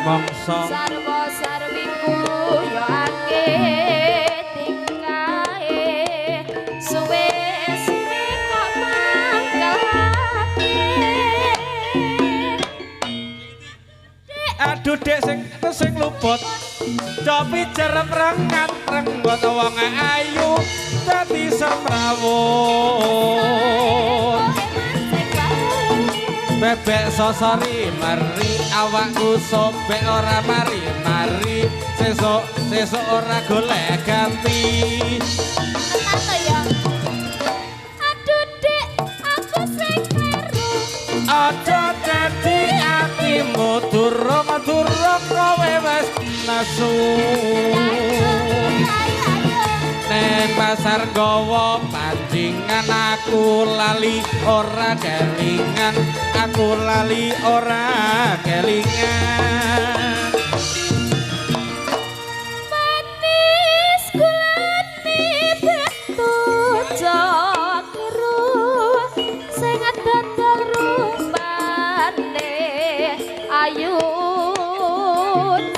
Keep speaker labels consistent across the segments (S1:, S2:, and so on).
S1: mangsa
S2: sarwa sarwiku yo akeh tingkae suwe suwe kok mangkelake
S1: aduh dek sing luput copi jerep rengat renggot wong ayu dadi semrawut bebek sosori mari awakku sobek ora mari sesuk ora golek ganti
S2: tato ya aduh dek aku sing kleru
S1: aja dadi atimu durung kowe wis nesu neng pasar gowo pancingan aku lali ora kelingan aku lali ora kelingan
S2: manis kulane beto cakru sing dodol rumbane ayu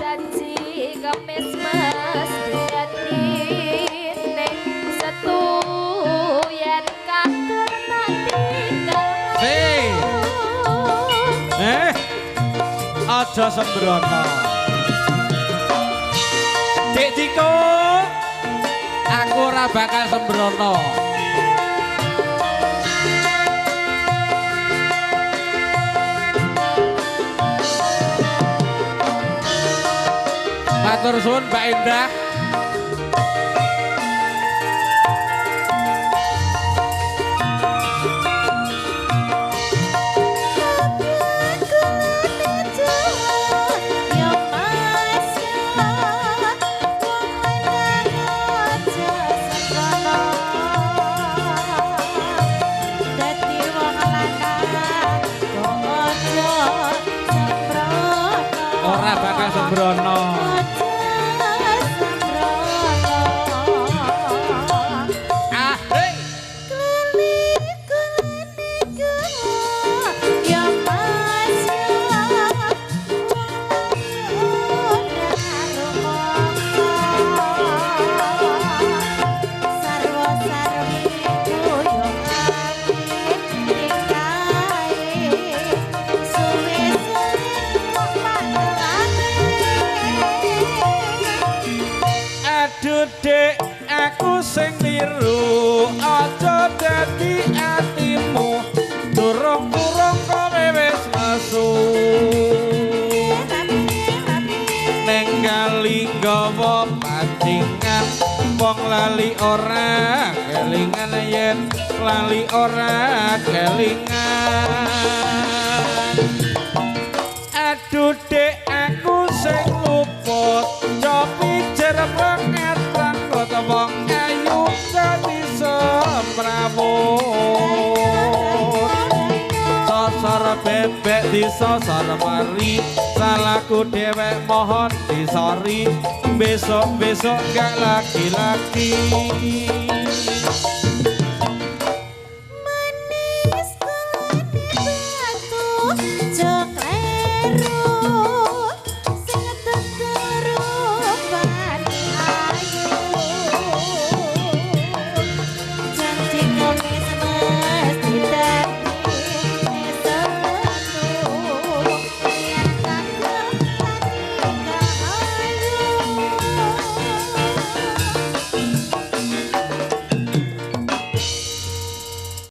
S2: janji kemis mas dadi ning setu yen kangen tak tinggal
S1: aja sembrono Dik Ciko aku ora bakal sembrono matur suwun Mbak Indah ora bakal sembrono Dek aku sing liru aja dadi atimu durung kowe wis nesu nenggali gawa pancingan wong lali ora kelingan yen lali ora kelingan aduh dek aku sing luput copi jerep wong ayu dadi semrawut sosor bebek disosor mari salahku dewek mohon disori besok gak laki-laki
S2: manis kulane batu